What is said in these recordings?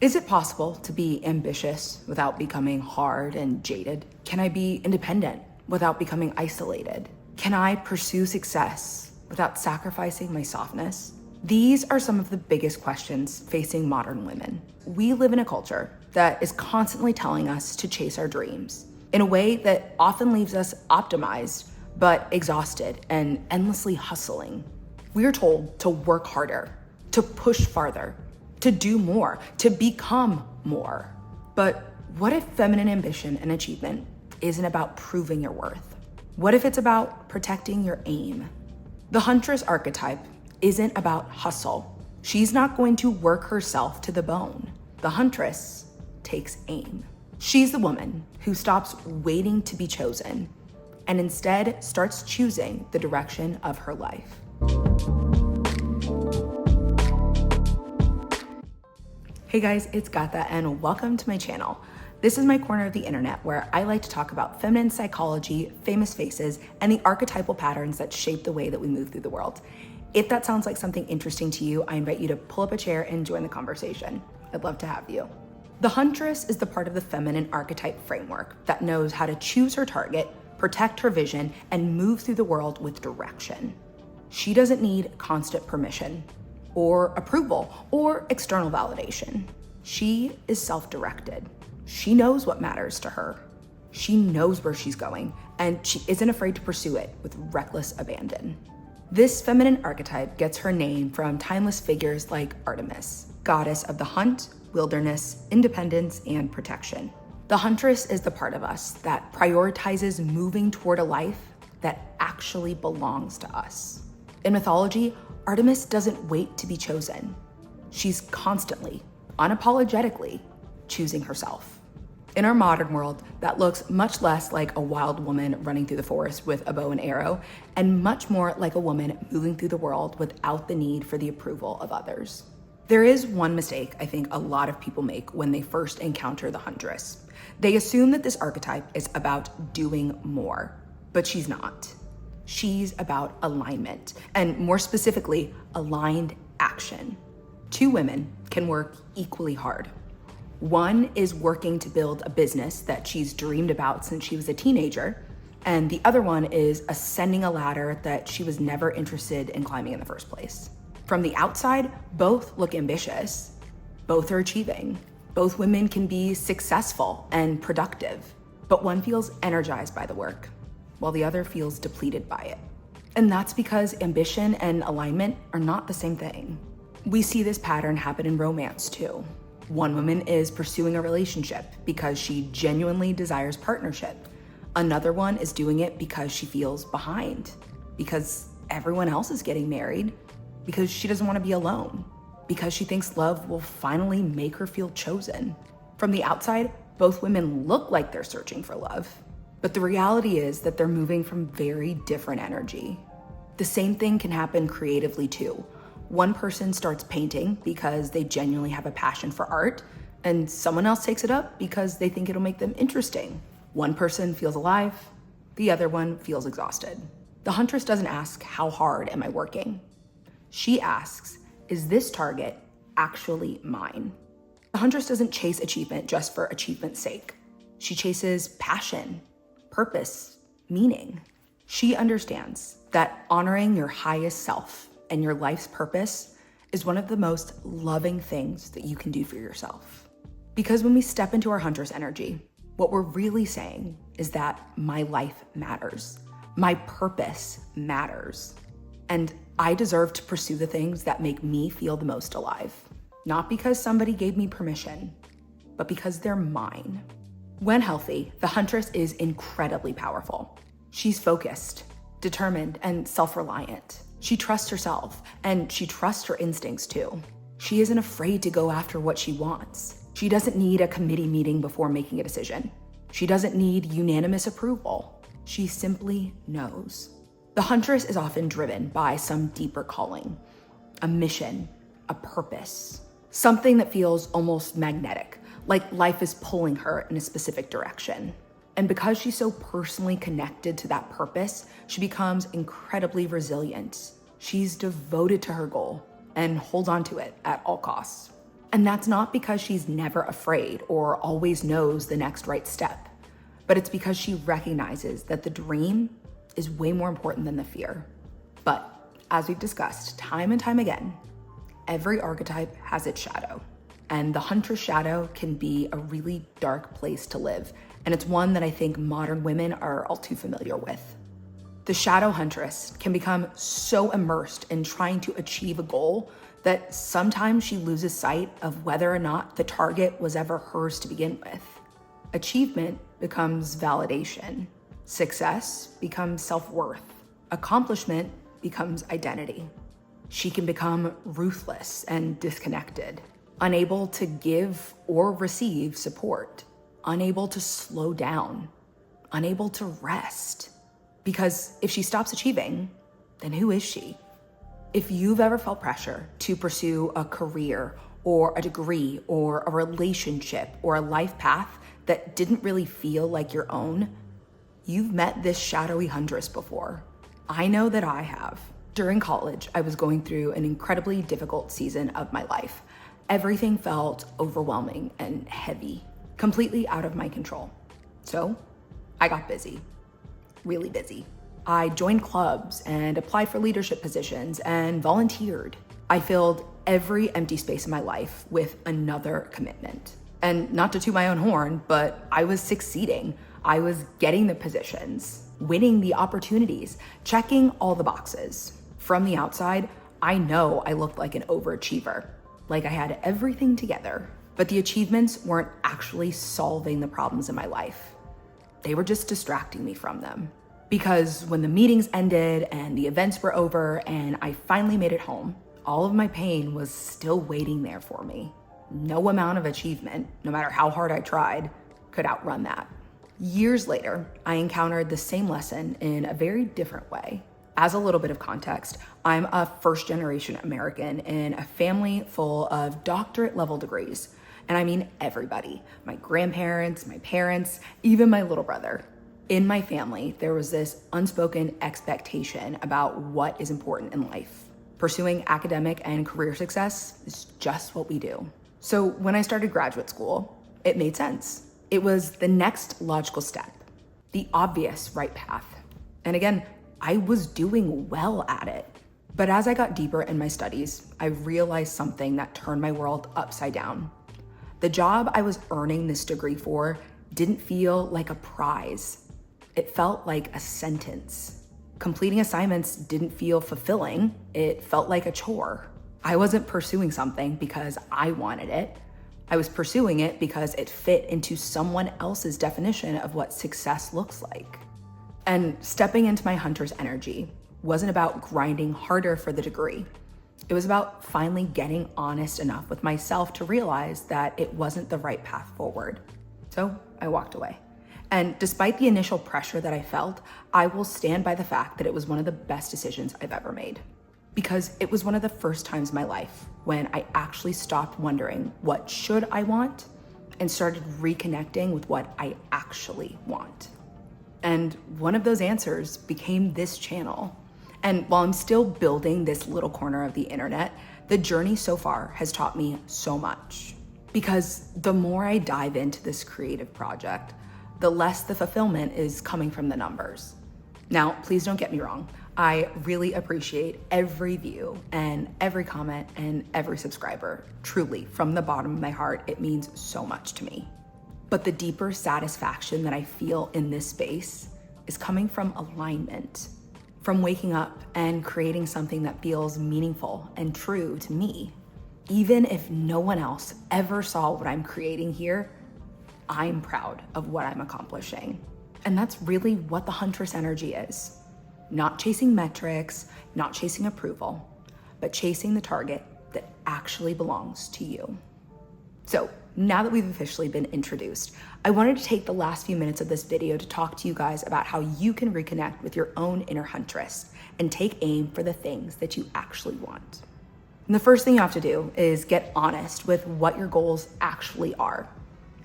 Is it possible to be ambitious without becoming hard and jaded? Can I be independent without becoming isolated? Can I pursue success without sacrificing my softness? These are some of the biggest questions facing modern women. We live in a culture that is constantly telling us to chase our dreams in a way that often leaves us optimized, but exhausted and endlessly hustling. We are told to work harder, to push farther, to do more, to become more. But what if feminine ambition and achievement isn't about proving your worth? What if it's about protecting your aim? The Huntress archetype isn't about hustle. She's not going to work herself to the bone. The Huntress takes aim. She's the woman who stops waiting to be chosen and instead starts choosing the direction of her life. Hey guys, it's Gata and welcome to my channel. This is my corner of the internet where I like to talk about feminine psychology, famous faces, and the archetypal patterns that shape the way that we move through the world. If that sounds like something interesting to you, I invite you to pull up a chair and join the conversation. I'd love to have you. The Huntress is the part of the feminine archetype framework that knows how to choose her target, protect her vision, and move through the world with direction. She doesn't need constant permission, or approval, or external validation. She is self-directed. She knows what matters to her. She knows where she's going, and she isn't afraid to pursue it with reckless abandon. This feminine archetype gets her name from timeless figures like Artemis, goddess of the hunt, wilderness, independence, and protection. The Huntress is the part of us that prioritizes moving toward a life that actually belongs to us. In mythology, Artemis doesn't wait to be chosen. She's constantly, unapologetically, choosing herself. In our modern world, that looks much less like a wild woman running through the forest with a bow and arrow, and much more like a woman moving through the world without the need for the approval of others. There is one mistake I think a lot of people make when they first encounter the Huntress. They assume that this archetype is about doing more, but she's not. She's about alignment, and more specifically, aligned action. Two women can work equally hard. One is working to build a business that she's dreamed about since she was a teenager, and the other one is ascending a ladder that she was never interested in climbing in the first place. From the outside, both look ambitious. Both are achieving. Both women can be successful and productive, but one feels energized by the work, while the other feels depleted by it. And that's because ambition and alignment are not the same thing. We see this pattern happen in romance too. One woman is pursuing a relationship because she genuinely desires partnership. Another one is doing it because she feels behind, because everyone else is getting married, because she doesn't want to be alone, because she thinks love will finally make her feel chosen. From the outside, both women look like they're searching for love, but the reality is that they're moving from very different energy. The same thing can happen creatively too. One person starts painting because they genuinely have a passion for art, and someone else takes it up because they think it'll make them interesting. One person feels alive, the other one feels exhausted. The Huntress doesn't ask, how hard am I working? She asks, is this target actually mine? The Huntress doesn't chase achievement just for achievement's sake. She chases passion, purpose, meaning. She understands that honoring your highest self and your life's purpose is one of the most loving things that you can do for yourself. Because when we step into our Huntress energy, what we're really saying is that my life matters. My purpose matters. And I deserve to pursue the things that make me feel the most alive. Not because somebody gave me permission, but because they're mine. When healthy, the Huntress is incredibly powerful. She's focused, determined, and self-reliant. She trusts herself, and she trusts her instincts too. She isn't afraid to go after what she wants. She doesn't need a committee meeting before making a decision. She doesn't need unanimous approval. She simply knows. The Huntress is often driven by some deeper calling, a mission, a purpose, something that feels almost magnetic, like life is pulling her in a specific direction. And because she's so personally connected to that purpose, she becomes incredibly resilient. She's devoted to her goal and holds on to it at all costs. And that's not because she's never afraid or always knows the next right step, but it's because she recognizes that the dream is way more important than the fear. But as we've discussed time and time again, every archetype has its shadow, and the Huntress shadow can be a really dark place to live. And it's one that I think modern women are all too familiar with. The Shadow Huntress can become so immersed in trying to achieve a goal that sometimes she loses sight of whether or not the target was ever hers to begin with. Achievement becomes validation. Success becomes self-worth. Accomplishment becomes identity. She can become ruthless and disconnected, unable to give or receive support, unable to slow down, unable to rest. Because if she stops achieving, then who is she? If you've ever felt pressure to pursue a career or a degree or a relationship or a life path that didn't really feel like your own, you've met this shadowy huntress before. I know that I have. During college, I was going through an incredibly difficult season of my life. Everything felt overwhelming and heavy, completely out of my control. So I got busy, really busy. I joined clubs and applied for leadership positions and volunteered. I filled every empty space in my life with another commitment. And not to toot my own horn, but I was succeeding. I was getting the positions, winning the opportunities, checking all the boxes. From the outside, I know I looked like an overachiever, like I had everything together. But the achievements weren't actually solving the problems in my life. They were just distracting me from them. Because when the meetings ended and the events were over and I finally made it home, all of my pain was still waiting there for me. No amount of achievement, no matter how hard I tried, could outrun that. Years later, I encountered the same lesson in a very different way. As a little bit of context, I'm a first-generation American in a family full of doctorate level degrees. And I mean everybody, my grandparents, my parents, even my little brother. In my family, there was this unspoken expectation about what is important in life. Pursuing academic and career success is just what we do. So when I started graduate school, it made sense. It was the next logical step, the obvious right path. And again, I was doing well at it. But as I got deeper in my studies, I realized something that turned my world upside down. The job I was earning this degree for didn't feel like a prize. It felt like a sentence. Completing assignments didn't feel fulfilling. It felt like a chore. I wasn't pursuing something because I wanted it. I was pursuing it because it fit into someone else's definition of what success looks like. And stepping into my hunter's energy wasn't about grinding harder for the degree. It was about finally getting honest enough with myself to realize that it wasn't the right path forward. So I walked away. And despite the initial pressure that I felt, I will stand by the fact that it was one of the best decisions I've ever made. Because it was one of the first times in my life when I actually stopped wondering what should I want and started reconnecting with what I actually want. And one of those answers became this channel. And while I'm still building this little corner of the internet, the journey so far has taught me so much. Because the more I dive into this creative project, the less the fulfillment is coming from the numbers. Now, please don't get me wrong. I really appreciate every view and every comment and every subscriber. Truly, from the bottom of my heart, it means so much to me. But the deeper satisfaction that I feel in this space is coming from alignment, from waking up and creating something that feels meaningful and true to me. Even if no one else ever saw what I'm creating here, I'm proud of what I'm accomplishing. And that's really what the Huntress energy is. Not chasing metrics, not chasing approval, but chasing the target that actually belongs to you. So now that we've officially been introduced, I wanted to take the last few minutes of this video to talk to you guys about how you can reconnect with your own inner huntress and take aim for the things that you actually want. And the first thing you have to do is get honest with what your goals actually are.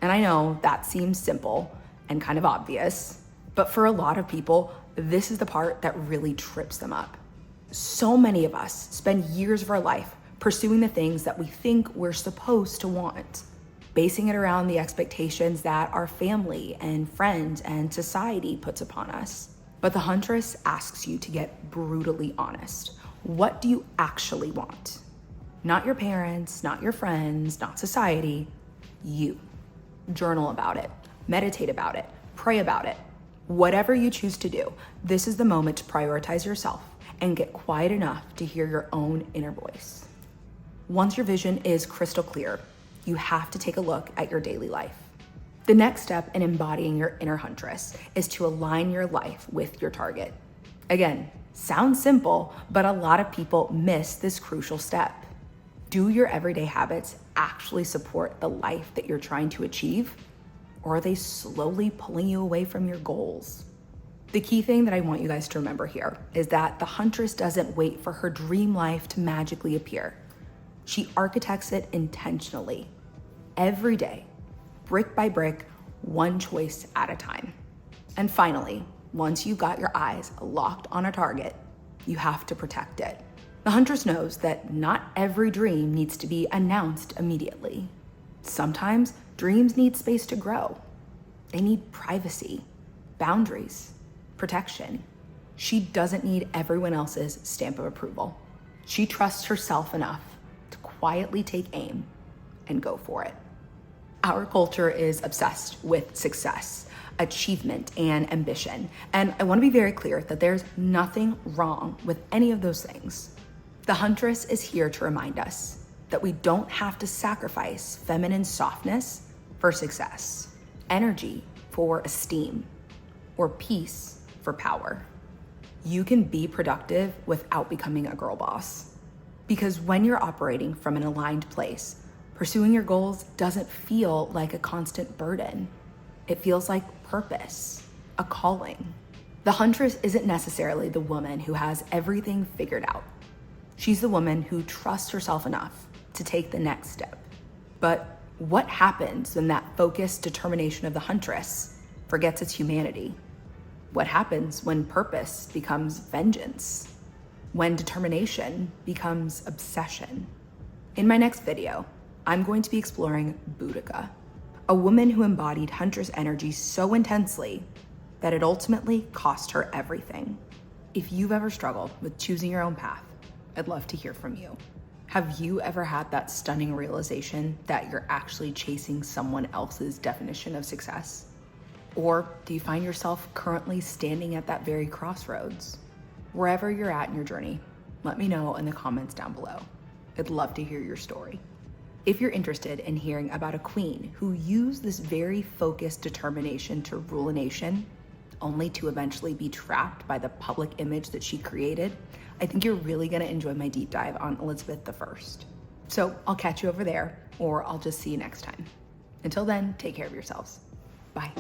And I know that seems simple and kind of obvious, but for a lot of people, this is the part that really trips them up. So many of us spend years of our life pursuing the things that we think we're supposed to want, basing it around the expectations that our family and friends and society puts upon us. But the Huntress asks you to get brutally honest. What do you actually want? Not your parents, not your friends, not society, you. Journal about it, meditate about it, pray about it. Whatever you choose to do, this is the moment to prioritize yourself and get quiet enough to hear your own inner voice. Once your vision is crystal clear, you have to take a look at your daily life. The next step in embodying your inner Huntress is to align your life with your target. Again, sounds simple, but a lot of people miss this crucial step. Do your everyday habits actually support the life that you're trying to achieve? Or are they slowly pulling you away from your goals? The key thing that I want you guys to remember here is that the Huntress doesn't wait for her dream life to magically appear. She architects it intentionally, every day, brick by brick, one choice at a time. And finally, once you've got your eyes locked on a target, you have to protect it. The Huntress knows that not every dream needs to be announced immediately. Sometimes dreams need space to grow. They need privacy, boundaries, protection. She doesn't need everyone else's stamp of approval. She trusts herself enough to quietly take aim and go for it. Our culture is obsessed with success, achievement, and ambition. And I want to be very clear that there's nothing wrong with any of those things. The Huntress is here to remind us that we don't have to sacrifice feminine softness for success, energy for esteem, or peace for power. You can be productive without becoming a girl boss. Because when you're operating from an aligned place, pursuing your goals doesn't feel like a constant burden. It feels like purpose, a calling. The Huntress isn't necessarily the woman who has everything figured out. She's the woman who trusts herself enough to take the next step. But what happens when that focused determination of the Huntress forgets its humanity? What happens when purpose becomes vengeance? When determination becomes obsession? In my next video, I'm going to be exploring Boudica, a woman who embodied Huntress energy so intensely that it ultimately cost her everything. If you've ever struggled with choosing your own path, I'd love to hear from you. Have you ever had that stunning realization that you're actually chasing someone else's definition of success? Or do you find yourself currently standing at that very crossroads? Wherever you're at in your journey, let me know in the comments down below. I'd love to hear your story. If you're interested in hearing about a queen who used this very focused determination to rule a nation, only to eventually be trapped by the public image that she created, I think you're really gonna enjoy my deep dive on Elizabeth I. So I'll catch you over there, or I'll just see you next time. Until then, take care of yourselves. Bye.